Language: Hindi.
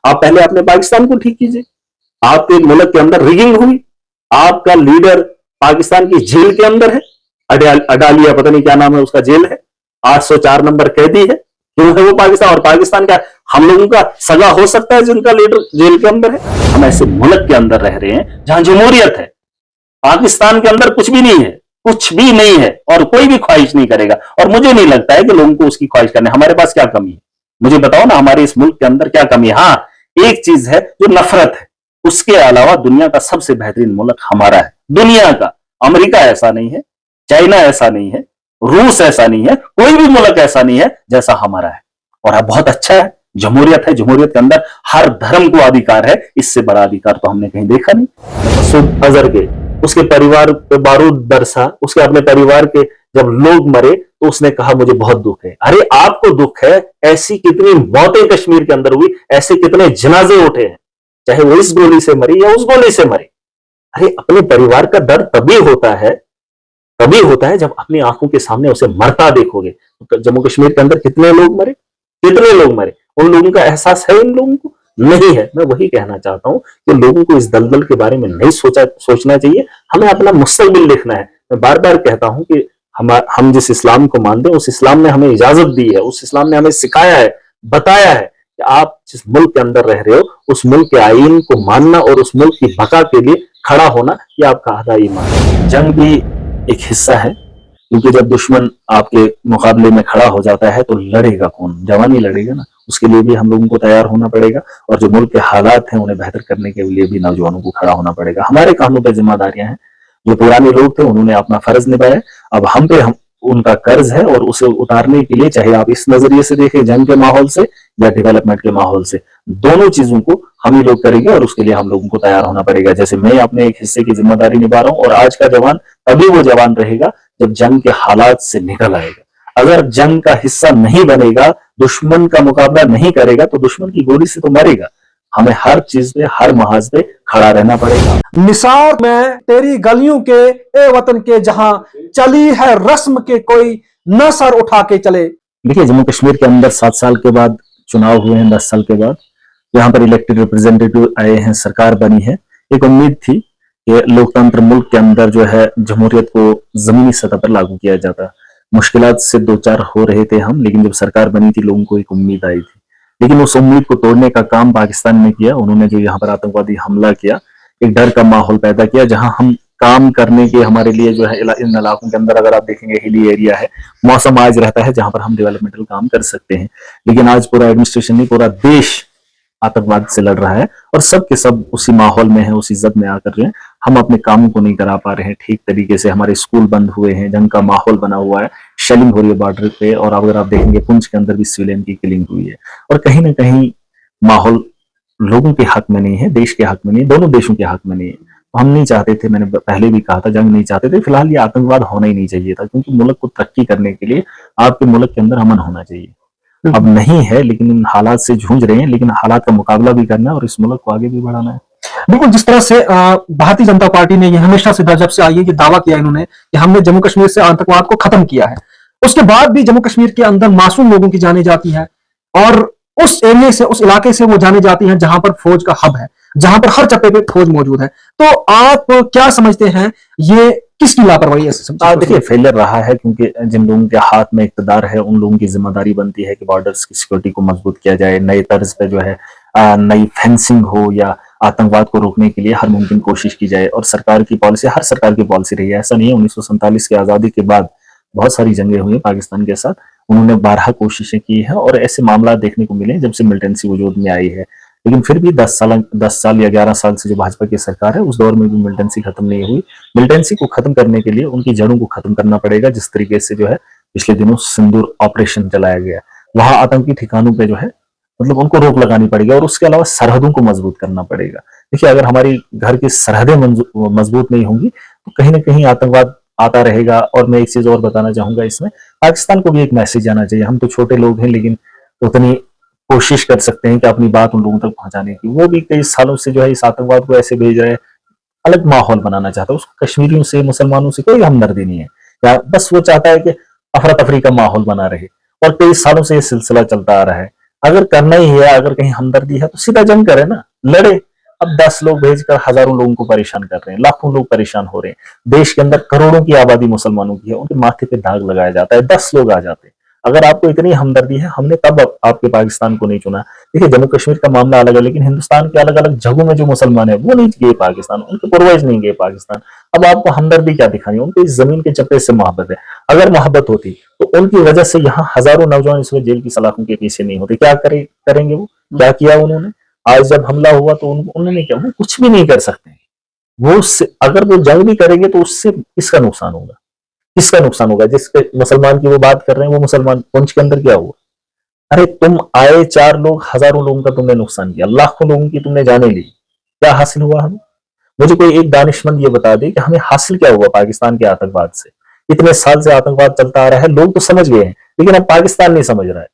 आप पहले अपने पाकिस्तान को ठीक कीजिए। आपके मुल्क के अंदर रिगिंग हुई, आपका लीडर पाकिस्तान की जेल के अंदर है, अडालिया पता नहीं क्या नाम है उसका, जेल है, 804 नंबर कैदी है। क्यों है वो पाकिस्तान? और पाकिस्तान का हम लोगों का सगा हो सकता है जिनका लीडर जेल के अंदर है? हम ऐसे मुल्क के अंदर रह रहे हैं जहां जमहूरियत है। पाकिस्तान के अंदर कुछ भी नहीं है, कुछ भी नहीं है, और कोई भी ख्वाहिश नहीं करेगा। और मुझे नहीं लगता है कि लोगों को उसकी ख्वाहिश करने। हमारे पास क्या कमी है? मुझे बताओ ना, हमारे इस मुल्क के अंदर क्या कमी है? हाँ, एक चीज है जो नफरत है। उसके अलावा दुनिया का सबसे बेहतरीन मुल्क हमारा है, दुनिया का। अमेरिका ऐसा नहीं है, चाइना ऐसा नहीं है, रूस ऐसा नहीं है, कोई भी मुल्क ऐसा नहीं है जैसा हमारा है। और अब बहुत अच्छा है, जमहूरियत है, जमहूरियत के अंदर हर धर्म को अधिकार है। इससे बड़ा अधिकार तो हमने कहीं देखा नहीं। मसूद अजहर के, उसके परिवार पे बारूद बरसा, उसके अपने परिवार के जब लोग मरे तो उसने कहा मुझे बहुत दुख है। अरे आपको दुख है, ऐसी कितनी मौतें कश्मीर के अंदर हुई, ऐसे कितने जनाजे उठे हैं, चाहे वो इस गोली से मरी या उस गोली से मरे। अरे अपने परिवार का दर्द तभी होता है जब अपनी आंखों के सामने उसे मरता देखोगे। जम्मू कश्मीर के अंदर कितने लोग मरे, कितने लोग मरे, उन लोगों का एहसास है इन लोगों को? नहीं है। मैं वही कहना चाहता हूं कि लोगों को इस दलदल के बारे में नहीं सोचना चाहिए। हमें अपना मुस्तकबिल देखना है। मैं बार बार कहता हूं कि हम जिस इस्लाम को मानते हैं उस इस्लाम ने हमें इजाजत दी है, उस इस्लाम ने हमें सिखाया है, बताया है कि आप जिस मुल्क के अंदर रह रहे हो उस मुल्क के आईन को मानना और उस मुल्क की बका के लिए खड़ा होना, यह आपका आधा ईमान है। जंग भी एक हिस्सा है, क्योंकि जब दुश्मन आपके मुकाबले में खड़ा हो जाता है तो लड़ेगा कौन? जवान ही लड़ेगा ना। उसके लिए भी हम लोगों को तैयार होना पड़ेगा, और जो मुल्क के हालात हैं उन्हें बेहतर करने के लिए भी नौजवानों को खड़ा होना पड़ेगा। हमारे कानों पर जिम्मेदारियां हैं। जो पुराने लोग थे उन्होंने अपना फर्ज निभाया, अब हम पे उनका कर्ज है, और उसे उतारने के लिए चाहे आप इस नजरिए से देखें जंग के माहौल से या डेवलपमेंट के माहौल से, दोनों चीजों को हम ही लोग करेंगे, और उसके लिए हम लोगों को तैयार होना पड़ेगा। जैसे मैं अपने एक हिस्से की जिम्मेदारी निभा रहा हूं, और आज का जवान तभी वो जवान रहेगा जब जंग के हालात से निकल आएगा। अगर जंग का हिस्सा नहीं बनेगा, दुश्मन का मुकाबला नहीं करेगा, तो दुश्मन की गोली से तो मरेगा। हमें हर चीज पे, हर महाज पे खड़ा रहना पड़ेगा। निसार में तेरी गलियों के ए वतन के, जहां चली है रस्म के कोई न सर उठा के चले। देखिए, जम्मू कश्मीर के अंदर 7 साल के बाद चुनाव हुए हैं, 10 साल के बाद यहाँ पर इलेक्टेड रिप्रेजेंटेटिव आए हैं, सरकार बनी है। एक उम्मीद थी कि लोकतंत्र मुल्क के अंदर जो है जमहूरियत को जमीनी सतह पर लागू किया जाता। मुश्किलात से 2-4 हो रहे थे हम, लेकिन जब सरकार बनी थी लोगों को एक उम्मीद आई थी। लेकिन उस उम्मीद को तोड़ने का काम पाकिस्तान ने किया। उन्होंने जो यहाँ पर आतंकवादी हमला किया, एक डर का माहौल पैदा किया, जहां हम काम करने के हमारे लिए जो है इन इलाकों के अंदर, अगर आप देखेंगे हिली एरिया है, मौसम आज रहता है जहां पर हम डेवलपमेंटल काम कर सकते हैं। लेकिन आज पूरा एडमिनिस्ट्रेशन नहीं, पूरा देश आतंकवाद से लड़ रहा है, और सब के सब उसी माहौल में है, उसी जद में आकर जो है हम अपने काम को नहीं करा पा रहे हैं ठीक तरीके से। हमारे स्कूल बंद हुए हैं, जंग का माहौल बना हुआ है, शेलिंग हो रही है बॉर्डर पे, और अगर आप देखेंगे पुंछ के अंदर भी सिविलियन की किलिंग हुई है। और कहीं ना कहीं माहौल लोगों के हक में नहीं है, देश के हक में नहीं है, दोनों देशों के हक में नहीं है। तो हम नहीं चाहते थे, मैंने पहले भी कहा था, जंग नहीं चाहते थे। फिलहाल ये आतंकवाद होना ही नहीं चाहिए था, क्योंकि मुल्क को तरक्की करने के लिए आपके मुल्क के अंदर अमन होना चाहिए। अब नहीं है, लेकिन इन हालात से जूझ रहे हैं, लेकिन हालात का मुकाबला भी करना है और इस मुल्क को आगे भी बढ़ाना है। बिल्कुल, जिस तरह से भारतीय जनता पार्टी ने ये हमेशा से जब से आई है, ये दावा किया इन्होंने कि हमने जम्मू कश्मीर से आतंकवाद को खत्म किया है। उसके बाद भी जम्मू कश्मीर के अंदर मासूम लोगों की जाने जाती है, और उस एरिया से, उस इलाके से वो जाने जाती हैं जहां पर फौज का हब है, जहां पर हर चप्पे पे फौज मौजूद है। तो आप क्या समझते हैं, ये किसकी लापरवाही है? देखिए, फेलियर रहा है, क्योंकि जिन लोगों के हाथ में इक़्तिदार है उन लोगों की जिम्मेदारी बनती है कि बॉर्डर्स की सिक्योरिटी को मजबूत किया जाए, नए तर्ज पे जो है नई फेंसिंग हो, या आतंकवाद को रोकने के लिए हर मुमकिन कोशिश की जाए। और सरकार की पॉलिसी, हर सरकार की पॉलिसी रही है, ऐसा नहीं है। 1947 की आजादी के बाद बहुत सारी जंगें हुई पाकिस्तान के साथ, उन्होंने 12 कोशिशें की है, और ऐसे मामला देखने को मिले जब से मिलिटेंसी वजूद में आई है। लेकिन फिर भी 10 साल या 11 साल से जो भाजपा की सरकार है, उस दौर में भी मिलिटेंसी खत्म नहीं हुई। मिलिटेंसी को खत्म करने के लिए उनकी जड़ों को खत्म करना पड़ेगा, जिस तरीके से जो है पिछले दिनों सिंदूर ऑपरेशन चलाया गया, वहां आतंकी ठिकानों पे जो है मतलब उनको रोक लगानी पड़ेगी, और उसके अलावा सरहदों को मजबूत करना पड़ेगा। देखिए, अगर हमारी घर की सरहदें मजबूत नहीं होंगी तो कहीं ना कहीं आतंकवाद आता रहेगा। और मैं एक चीज और बताना चाहूंगा, इसमें पाकिस्तान को भी एक मैसेज आना चाहिए। हम तो छोटे लोग हैं, लेकिन उतनी कोशिश कर सकते हैं कि अपनी बात उन लोगों तक पहुंचाने की। वो भी कई सालों से जो है इस आतंकवाद को ऐसे भेज रहे हैं, अलग माहौल बनाना चाहता है। उसको कश्मीरियों से, मुसलमानों से कोई हमदर्दी नहीं है, या बस वो चाहता है कि अफरा तफरी का माहौल बना रहे। और कई सालों से ये सिलसिला चलता आ रहा है। अगर करना ही है, अगर कहीं हमदर्दी है तो सीधा जंग करे ना, लड़े। अब 10 लोग भेजकर हजारों लोगों को परेशान कर रहे हैं, लाखों लोग परेशान हो रहे हैं। देश के अंदर करोड़ों की आबादी मुसलमानों की है, उनके माथे पे दाग लगाया जाता है, 10 लोग आ जाते हैं। अगर आपको इतनी हमदर्दी है, हमने तब आपके पाकिस्तान को नहीं चुना। देखिए, जम्मू कश्मीर का मामला अलग है, लेकिन हिंदुस्तान के अलग अलग जगहों में जो मुसलमान है वो नहीं गए पाकिस्तान, उनके पूर्वज नहीं गए पाकिस्तान। अब आपको हमदर्दी क्या दिखानी, उनको इस जमीन के चप्पे से मोहब्बत है। अगर मोहब्बत होती तो उनकी वजह से यहाँ हजारों नौजवान इस वक्त जेल की सलाखों के पीछे नहीं होते। क्या करेंगे वो, क्या किया उन्होंने? आज जब हमला हुआ तो उन्होंने क्या, वो कुछ भी नहीं कर सकते। वो अगर वो जंग भी करेंगे तो उससे किसका नुकसान होगा? किसका नुकसान होगा? जिसके मुसलमान की वो बात कर रहे हैं, वो मुसलमान, पुंछ के अंदर क्या हुआ? अरे तुम आए 4 लोग, हजारों लोगों का तुमने नुकसान किया, लाखों लोगों की तुमने जाने ली, क्या हासिल हुआ हमें? मुझे कोई एक दानिशमंद ये बता दे कि हमें हासिल क्या हुआ पाकिस्तान के आतंकवाद से? इतने साल से आतंकवाद चलता आ रहा है, लोग तो समझ गए हैं, लेकिन अब पाकिस्तान नहीं समझ रहा है।